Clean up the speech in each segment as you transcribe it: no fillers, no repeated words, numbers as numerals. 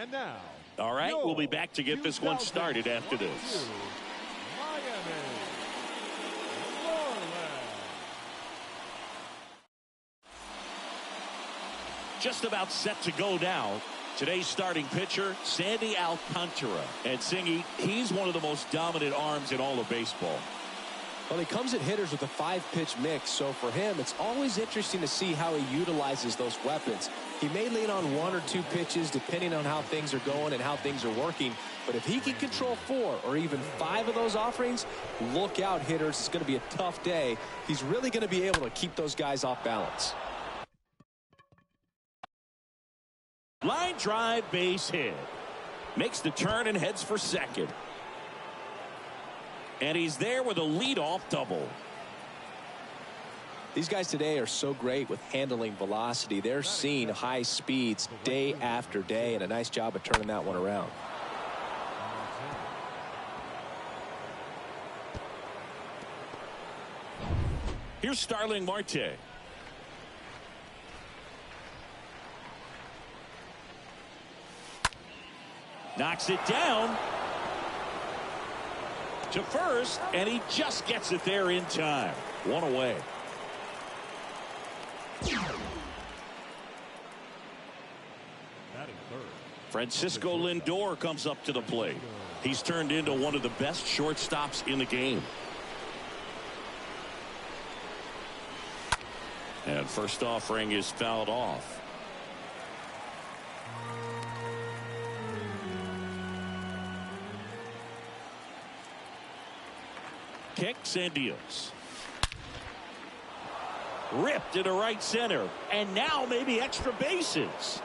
And now, all right, we'll be back to get this one started after this. Miami Marlins. Just about set to go now. Today's starting pitcher, Sandy Alcantara. And Singy, he's one of the most dominant arms in all of baseball. Well, he comes at hitters with a 5-pitch mix, so for him, it's always interesting to see how he utilizes those weapons. He may lean on 1 or 2 pitches depending on how things are going and how things are working, but if he can control 4 or even 5 of those offerings, look out, hitters. It's going to be a tough day. He's really going to be able to keep those guys off balance. Line drive, base hit. Makes the turn and heads for second. And he's there with a leadoff double. These guys today are so great with handling velocity. They're seeing high speeds day after day, and a nice job of turning that one around. Here's Starling Marte. Knocks it down to first, and he just gets it there in time. 1 away. Francisco Lindor comes up to the plate. He's turned into one of the best shortstops in the game. And first offering is fouled off. Kicks and deals. Ripped into right center. And now maybe extra bases.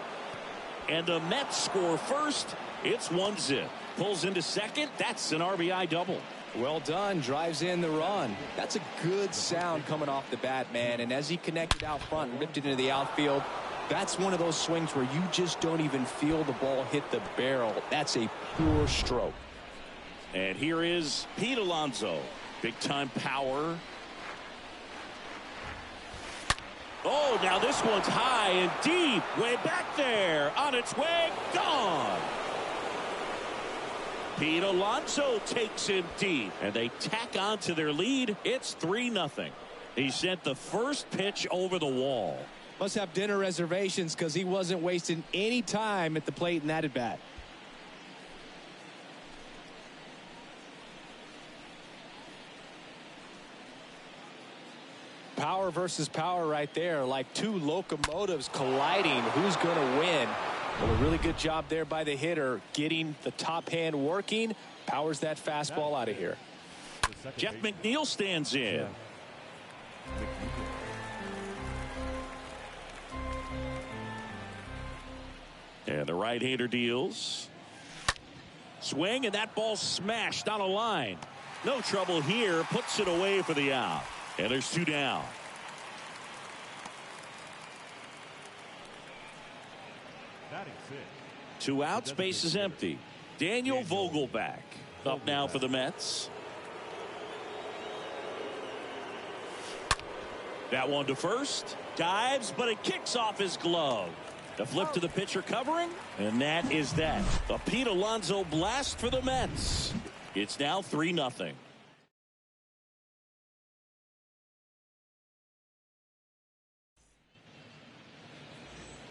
And the Mets score first. It's 1-0. Pulls into second. That's an RBI double. Well done. Drives in the run. That's a good sound coming off the bat, man. And as he connected out front and ripped it into the outfield, that's one of those swings where you just don't even feel the ball hit the barrel. That's a pure stroke. And here is Pete Alonso. Big time power. Oh, now this one's high and deep. Way back there. On its way. Gone. Pete Alonso takes him deep. And they tack on to their lead. It's 3-0. He sent the first pitch over the wall. Must have dinner reservations because he wasn't wasting any time at the plate in that at bat. Power versus power right there, like two locomotives colliding. Who's going to win? Well, a really good job there by the hitter, getting the top hand working. Powers that fastball out of here. Jeff McNeil stands in. And the right-hander deals. Swing, and that ball smashed on a line. No trouble here. Puts it away for the out. And there's 2 down. Two outs, base is empty. Daniel Vogelback up now for the Mets. That one to first. Dives, but it kicks off his glove. The flip to the pitcher covering. And that is that. A Pete Alonso blast for the Mets. It's now 3-0.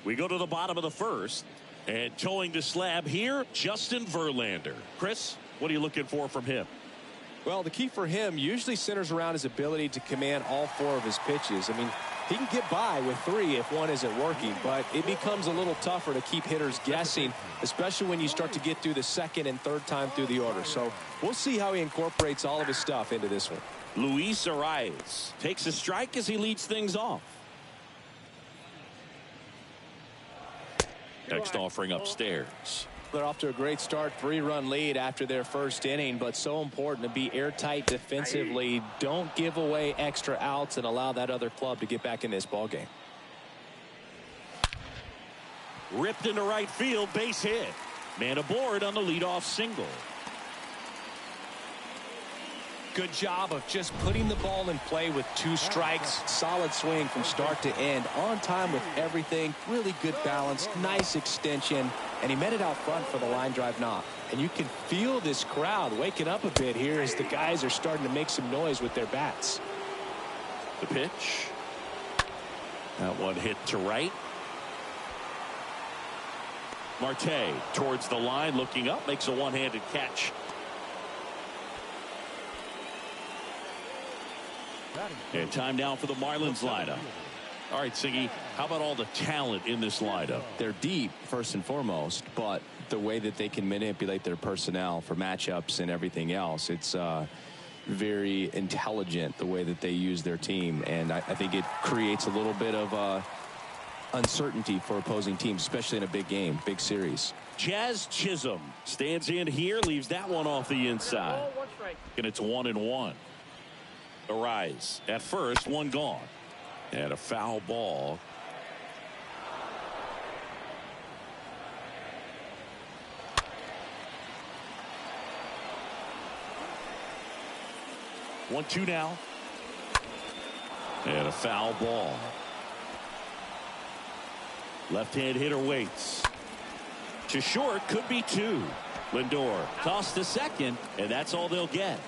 We go to the bottom of the first. And towing the slab here, Justin Verlander. Chris, what are you looking for from him? Well, the key for him usually centers around his ability to command all 4 of his pitches. I mean, he can get by with 3 if one isn't working, but it becomes a little tougher to keep hitters guessing, especially when you start to get through the second and third time through the order. So we'll see how he incorporates all of his stuff into this one. Luis Arias takes a strike as he leads things off. Next offering upstairs. They're off to a great start, 3-run lead after their first inning, but so important to be airtight defensively. Don't give away extra outs and allow that other club to get back in this ballgame. Ripped into right field, base hit. Man aboard on the leadoff single. Good job of just putting the ball in play with 2 strikes. Solid swing from start to end. On time with everything. Really good balance. Nice extension. And he met it out front for the line drive knock. And you can feel this crowd waking up a bit here as the guys are starting to make some noise with their bats. The pitch. That one hit to right. Marte towards the line, looking up, makes a one-handed catch. And time now for the Marlins lineup. All right, Siggy, how about all the talent in this lineup? They're deep, first and foremost, but the way that they can manipulate their personnel for matchups and everything else, it's very intelligent the way that they use their team. And I think it creates a little bit of uncertainty for opposing teams, especially in a big game, big series. Jazz Chisholm stands in here, leaves that one off the inside. And it's 1-1. Arise at first, one gone. And a foul ball. One, two now. And a foul ball. Left-hand hitter waits. To short, could be 2. Lindor tossed to second, and that's all they'll get.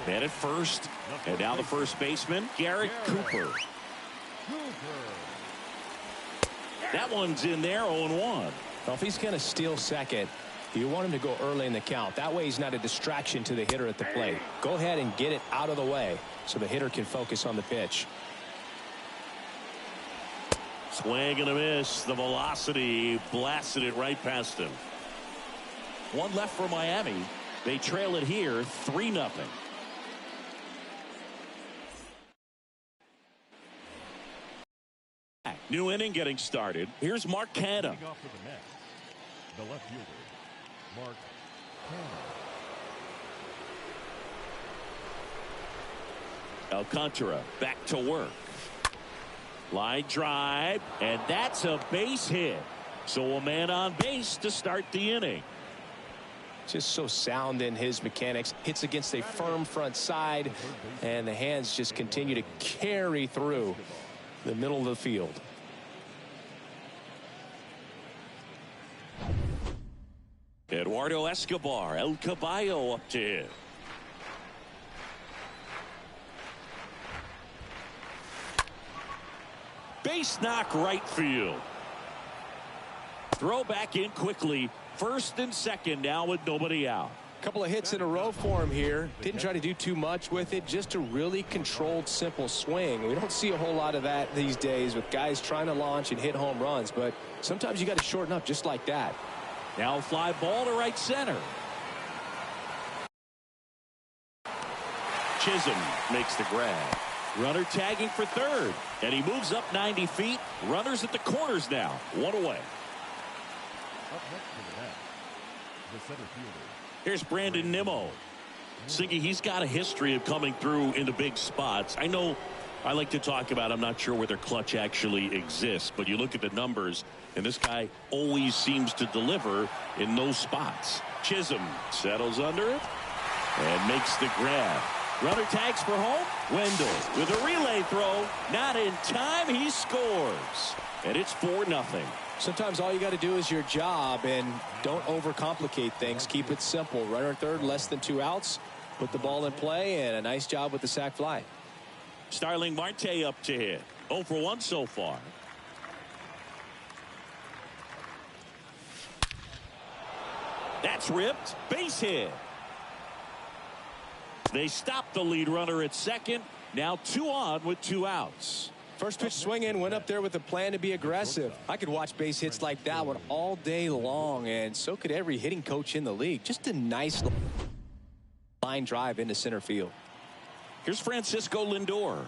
Man at first, and now the first baseman, Garrett Cooper. That one's in there, 0-1. Well, if he's going to steal second, you want him to go early in the count. That way he's not a distraction to the hitter at the plate. Go ahead and get it out of the way so the hitter can focus on the pitch. Swing and a miss. The velocity blasted it right past him. One left for Miami. They trail it here 3-0. New inning getting started. Here's Mark Canha. Off for the Mets, the left fielder, Mark Canha. Alcantara back to work. Line drive, and that's a base hit. So a man on base to start the inning. Just so sound in his mechanics. Hits against a firm front side, and the hands just continue to carry through the middle of the field. Eduardo Escobar, El Caballo up to him. Base knock right field. Throw back in quickly. First and second now with nobody out. Couple of hits in a row for him here. Didn't try to do too much with it. Just a really controlled, simple swing. We don't see a whole lot of that these days with guys trying to launch and hit home runs. But sometimes you got to shorten up just like that. Now fly ball to right center. Chisholm makes the grab. Runner tagging for third. And he moves up 90 feet. Runners at the corners now. One away. Up next for the Mets, the center fielder. Here's Brandon Nimmo. Siggy, he's got a history of coming through into big spots. I know I like to talk about, I'm not sure whether clutch actually exists, but you look at the numbers, and this guy always seems to deliver in those spots. Chisholm settles under it and makes the grab. Runner tags for home. Wendell with a relay throw. Not in time. He scores. And it's 4-0. Sometimes all you got to do is your job and don't overcomplicate things. Keep it simple. Runner third, less than 2 outs. Put the ball in play, and a nice job with the sac fly. Starling Marte up to hit. 0 for 1 so far. That's ripped. Base hit. They stop the lead runner at second. Now 2 on with 2 outs. First pitch swing in, went up there with a plan to be aggressive. I could watch base hits like that one all day long, and so could every hitting coach in the league. Just a nice line drive into center field. Here's Francisco Lindor.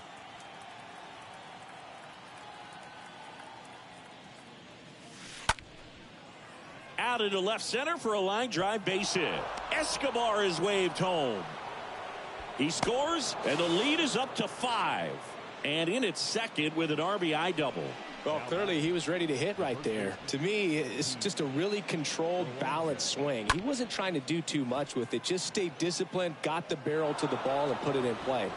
Out into left center for a line drive base hit. Escobar is waved home. He scores, and the lead is up to 5. And in at second with an RBI double. Well, clearly he was ready to hit right there. To me, it's just a really controlled, balanced swing. He wasn't trying to do too much with it. Just stayed disciplined, got the barrel to the ball, and put it in play.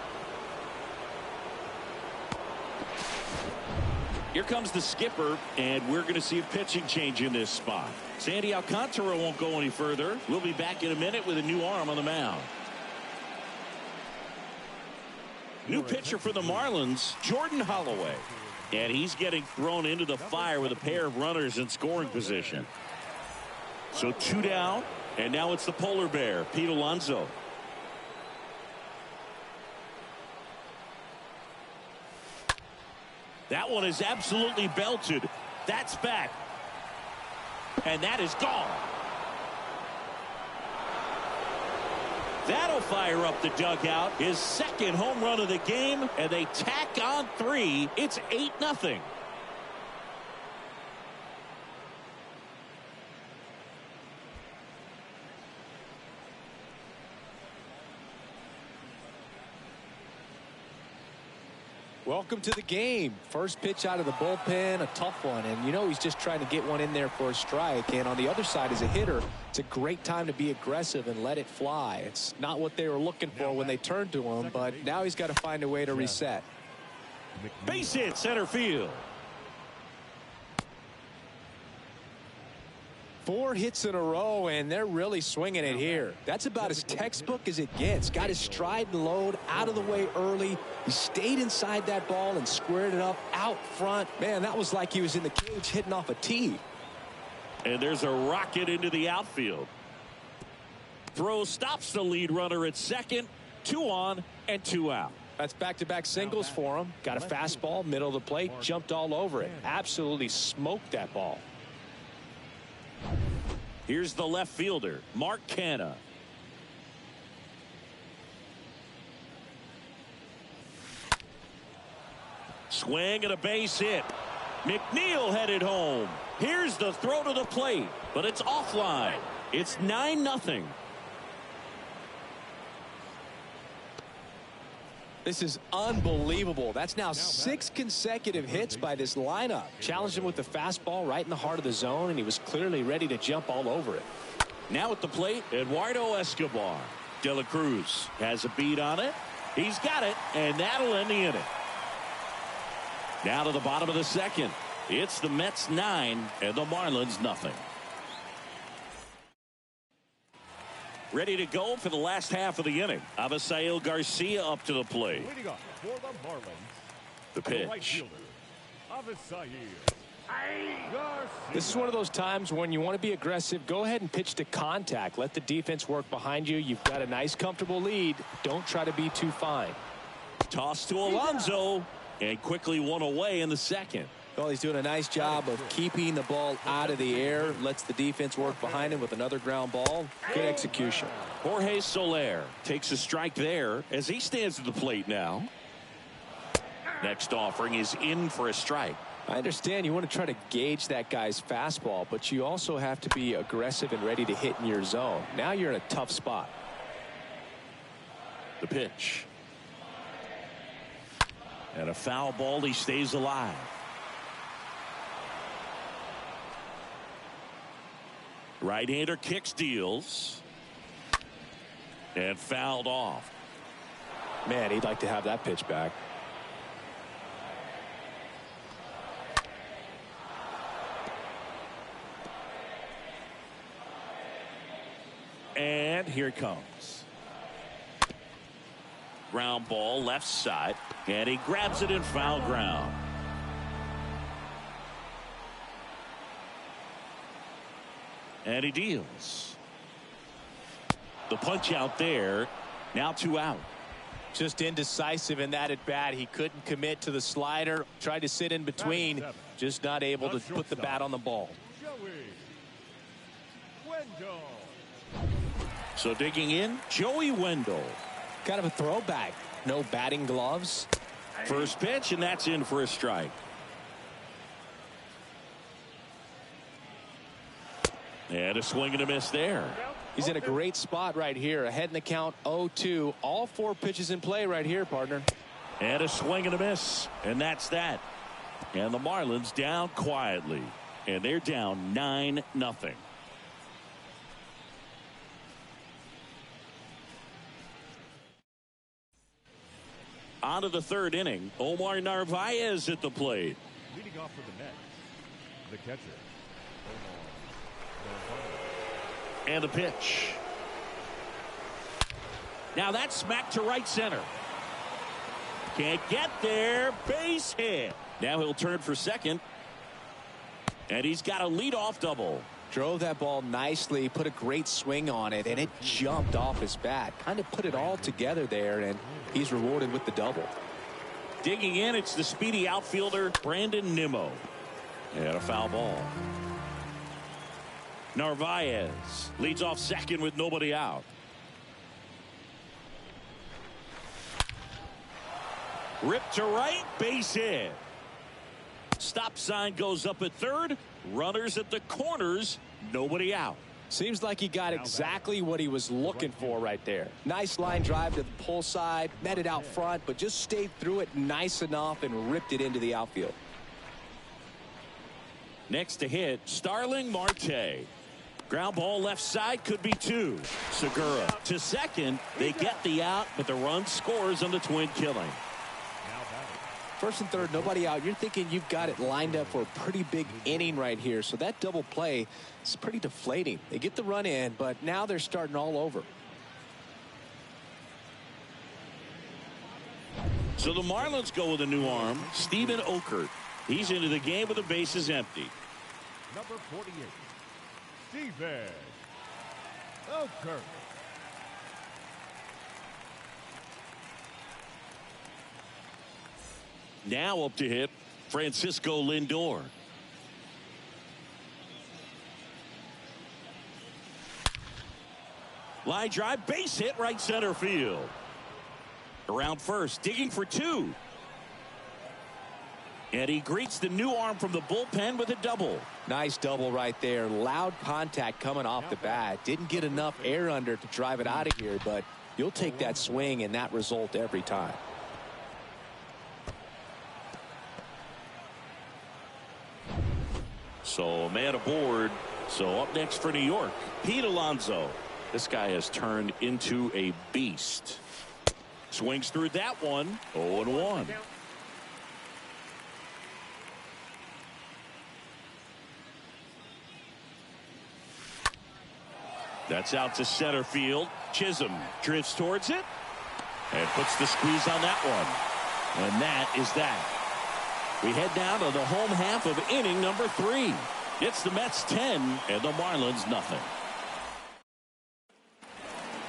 Here comes the skipper, and we're going to see a pitching change in this spot. Sandy Alcantara won't go any further. We'll be back in a minute with a new arm on the mound. New pitcher for the Marlins, Jordan Holloway. And he's getting thrown into the fire with a pair of runners in scoring position. So 2 down, and now it's the polar bear, Pete Alonso. That one is absolutely belted. That's back. And that is gone. That'll fire up the dugout. His second home run of the game, and they tack on 3. It's 8-0. Welcome to the game. First pitch out of the bullpen, a tough one. And, you know, he's just trying to get one in there for a strike. And on the other side, as a hitter, it's a great time to be aggressive and let it fly. It's not what they were looking for when they turned to him, but now he's got to find a way to reset. Base hit, center field. 4 hits in a row, and they're really swinging it here. That's about as textbook as it gets. Got his stride and load out of the way early. He stayed inside that ball and squared it up out front. Man, that was like he was in the cage hitting off a tee. And there's a rocket into the outfield. Throw stops the lead runner at second. 2 on and 2 out. That's back-to-back singles for him. Got a fastball, middle of the plate, jumped all over it. Absolutely smoked that ball. Here's the left fielder, Mark Canha. Swing and a base hit. McNeil headed home. Here's the throw to the plate, but it's offline. It's 9-0. This is unbelievable. That's now 6 consecutive hits by this lineup. Challenged him with the fastball right in the heart of the zone, and he was clearly ready to jump all over it. Now at the plate, Eduardo Escobar. De La Cruz has a beat on it. He's got it, and that'll end the inning. Now to the bottom of the second. It's the Mets 9 and the Marlins 0. Ready to go for the last half of the inning. Avisail Garcia up to the plate. Leading off for the Marlins, The right pitch. fielder, Avisail Garcia. This is one of those times when you want to be aggressive. Go ahead and pitch to contact. Let the defense work behind you. You've got a nice, comfortable lead. Don't try to be too fine. Toss to Alonso, and quickly one away in the second. Well, he's doing a nice job of keeping the ball out of the air. Lets the defense work behind him with another ground ball. Good execution. Jorge Soler takes a strike there as he stands at the plate now. Next offering is in for a strike. I understand you want to try to gauge that guy's fastball, but you also have to be aggressive and ready to hit in your zone. Now you're in a tough spot. The pitch. And a foul ball. He stays alive. Right-hander kicks, deals, and fouled off. Man, he'd like to have that pitch back. And here it comes. Ground ball left side, and he grabs it in foul ground. And he deals. The punch out there. Now 2 out. Just indecisive in that at bat. He couldn't commit to the slider. Tried to sit in between. Just not able to put the bat on the ball. So digging in, Joey Wendell. Kind of a throwback. No batting gloves. First pitch, and that's in for a strike. And a swing and a miss there. He's in a great spot right here. Ahead in the count 0-2. All 4 pitches in play right here, partner. And a swing and a miss. And that's that. And the Marlins down quietly. And they're down 9-0. On to the third inning. Omar Narvaez at the plate. Leading off for the Mets, the catcher, Omar. And a pitch. Now that's smacked to right center. Can't get there. Base hit. Now he'll turn for second. And he's got a leadoff double. Drove that ball nicely, put a great swing on it, and it jumped off his bat. Kind of put it all together there, and he's rewarded with the double. Digging in, it's the speedy outfielder, Brandon Nimmo. And a foul ball. Narvaez leads off second with nobody out. Ripped to right, base hit. Stop sign goes up at third. Runners at the corners, nobody out. Seems like he got exactly what he was looking for right there. Nice line drive to the pull side, met it out front, but just stayed through it nice enough and ripped it into the outfield. Next to hit, Starling Marte. Ground ball left side, could be two. Segura to second. They get the out, but the run scores on the twin killing. First and third, nobody out. You're thinking you've got it lined up for a pretty big inning right here. So that double play is pretty deflating. They get the run in, but now they're starting all over. So the Marlins go with a new arm, Steven Okert. He's into the game with the bases empty. Number 48, Steven Okert. Now up to hit, Francisco Lindor. Line drive, base hit, right center field. Around first, digging for two. And he greets the new arm from the bullpen with a double. Nice double right there. Loud contact coming off the bat. Didn't get enough air under to drive it out of here, but you'll take that swing and that result every time. So a man aboard. So up next for New York, Pete Alonso. This guy has turned into a beast. Swings through that one. 0-1. That's out to center field. Chisholm drifts towards it and puts the squeeze on that one. And that is that. We head down to the home half of inning number 3. It's the Mets 10 and the Marlins nothing.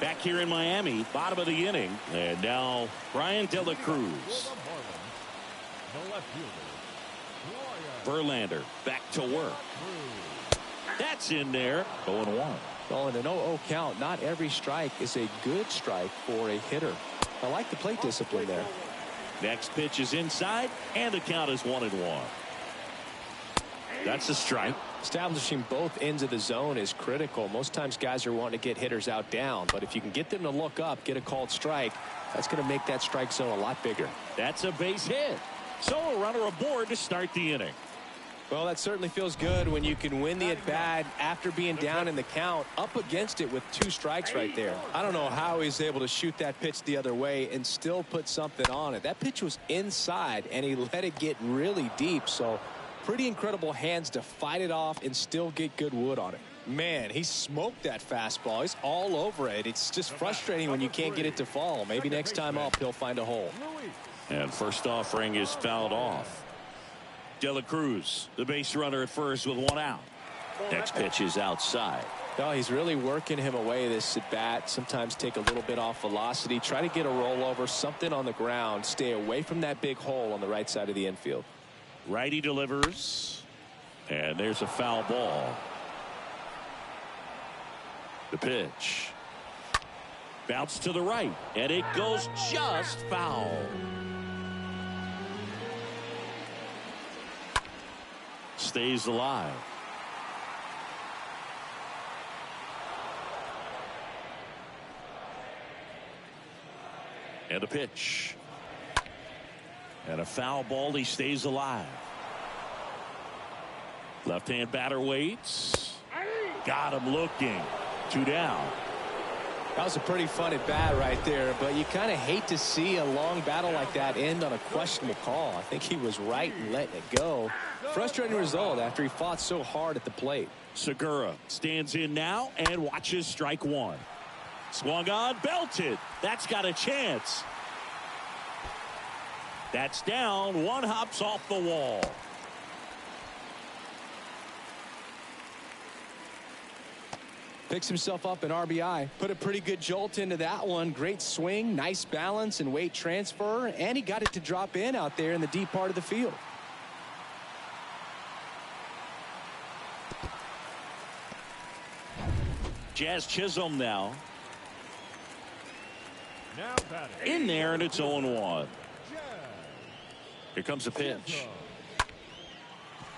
Back here in Miami, bottom of the inning. And now Brian De La Cruz. Verlander back to work. That's in there. 0-1. Well, in an 0-0 count, not every strike is a good strike for a hitter. I like the plate discipline there. Next pitch is inside, and the count is 1-1. That's a strike. Establishing both ends of the zone is critical. Most times guys are wanting to get hitters out down, but if you can get them to look up, get a called strike, that's going to make that strike zone a lot bigger. That's a base hit. So a runner aboard to start the inning. Well, that certainly feels good when you can win the at-bat after being down in the count, up against it with 2 strikes right there. I don't know how he's able to shoot that pitch the other way and still put something on it. That pitch was inside, and he let it get really deep, so pretty incredible hands to fight it off and still get good wood on it. Man, he smoked that fastball. He's all over it. It's just frustrating when you can't get it to fall. Maybe next time up, he'll find a hole. And first offering is fouled off. De La Cruz, the base runner at first with 1 out. Next pitch is outside. Oh, he's really working him away this at bat. Sometimes take a little bit off velocity. Try to get a rollover, something on the ground. Stay away from that big hole on the right side of the infield. Righty delivers. And there's a foul ball. The pitch. Bounce to the right. And it goes just foul. Stays alive. And a pitch. And a foul ball. He stays alive. Left-hand batter waits. Got him looking. 2 down. That was a pretty fun at bat right there, but you kind of hate to see a long battle like that end on a questionable call. I think he was right in letting it go. Frustrating result after he fought so hard at the plate. Segura stands in now and watches strike 1. Swung on, belted. That's got a chance. That's down. 1 hops off the wall. Picks himself up an RBI. Put a pretty good jolt into that one. Great swing, nice balance and weight transfer, and he got it to drop in out there in the deep part of the field. Jazz Chisholm now. In there, and it's 0-1. Here comes a pitch.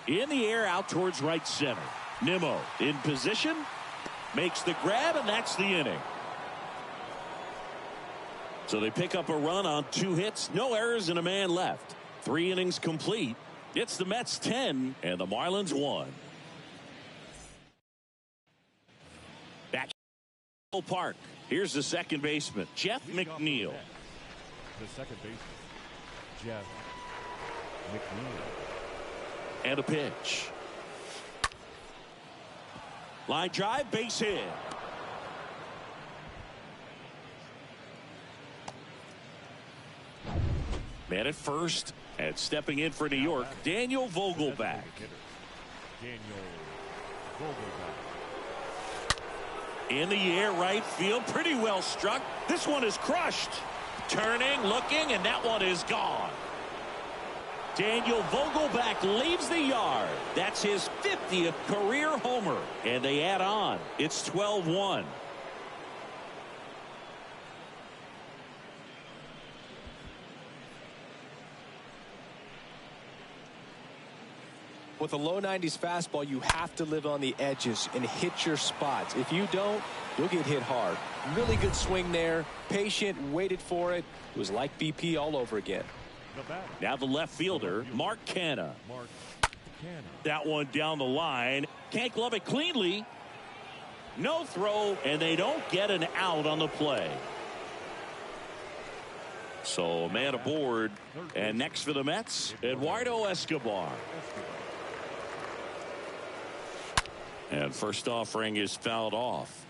In the air, out towards right center. Nimmo in position. Makes the grab, and that's the inning. So they pick up a run on 2 hits, no errors, and a man left. 3 innings complete. It's the Mets 10 and the Marlins 1. Back to Park. Here's the second baseman, Jeff McNeil. The second baseman, Jeff McNeil. And a pitch. Line drive, base hit. Man at first, and stepping in for New York, Daniel Vogelbach. In the air, right field, pretty well struck. This one is crushed. Turning, looking, and that one is gone. Daniel Vogelbach leaves the yard. That's his 50th career homer. And they add on. It's 12-1. With a low 90s fastball, you have to live on the edges and hit your spots. If you don't, you'll get hit hard. Really good swing there. Patient, waited for it. It was like BP all over again. Now the left fielder, Mark Canha. That one down the line. Can't glove it cleanly. No throw, and they don't get an out on the play. So a man aboard. And next for the Mets, Eduardo Escobar. And first offering is fouled off.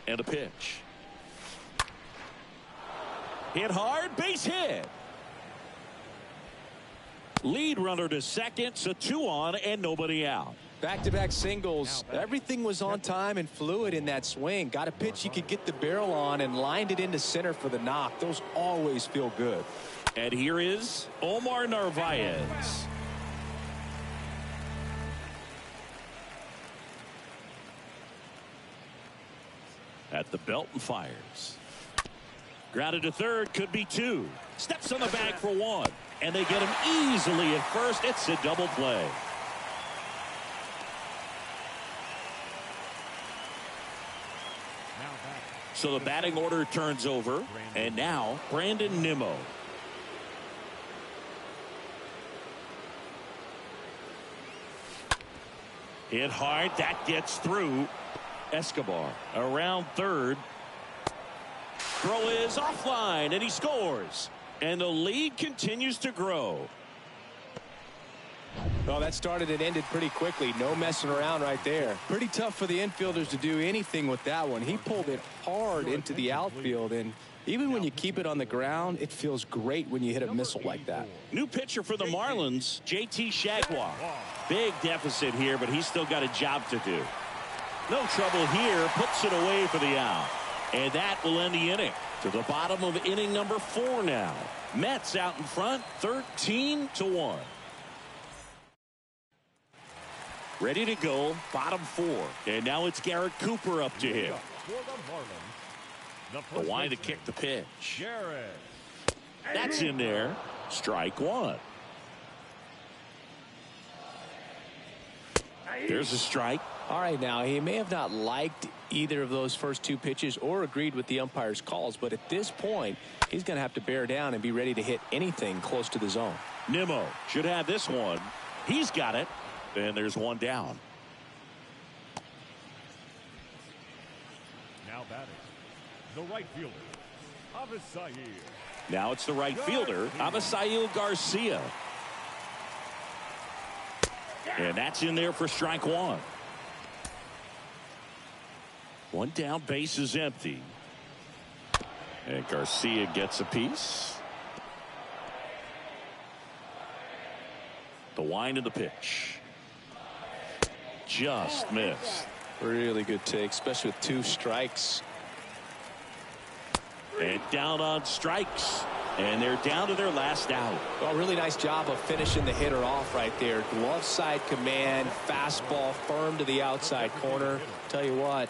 And a pitch. Hit hard, base hit. Lead runner to second, so 2 on and nobody out. Back-to-back singles. Everything was on time and fluid in that swing. Got a pitch he could get the barrel on and lined it into center for the knock. Those always feel good. And here is Omar Narvaez. At the belt and fires. Grounded to third, could be 2. Steps on the bag for 1. And they get him easily at first. It's a double play. So the batting order turns over. And now Brandon Nimmo. Hit hard. That gets through. Escobar around third. Throw is offline, and he scores. And the lead continues to grow. Well, that started and ended pretty quickly. No messing around right there. Pretty tough for the infielders to do anything with that one. He pulled it hard into the outfield, and even when you keep it on the ground, it feels great when you hit a missile like that. New pitcher for the Marlins, JT Jaguar. Big deficit here, but he's still got a job to do. No trouble here, puts it away for the out. And that will end the inning. To the bottom of inning number 4 now. Mets out in front, 13-1. Ready to go, bottom 4. And now it's Garrett Cooper up to him. The line to kick the pitch. That's in there. Strike 1. There's a strike. All right, now he may have not liked either of those first two pitches or agreed with the umpire's calls, but at this point he's going to have to bear down and be ready to hit anything close to the zone. Nimmo should have this one. He's got it, and there's one down. Now batting, the right fielder, Avisail. Now it's the right fielder, Avisail Garcia. And that's in there for strike one. One down, base is empty. And Garcia gets a piece. The wind of the pitch. Just missed. Really good take, especially with two strikes. And down on strikes. And they're down to their last out. Well, really nice job of finishing the hitter off right there. Glove side command, fastball firm to the outside corner. Tell you what,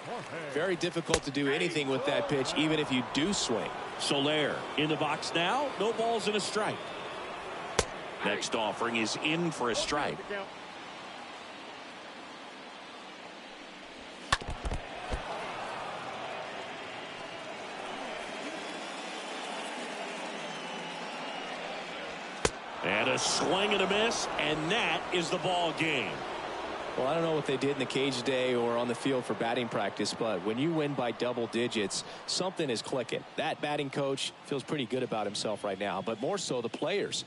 very difficult to do anything with that pitch, even if you do swing. Soler in the box now. No balls and a strike. Next offering is in for a strike. And a swing and a miss, and that is the ball game. Well, I don't know what they did in the cage today or on the field for batting practice, but when you win by double digits, something is clicking. That batting coach feels pretty good about himself right now, but more so the players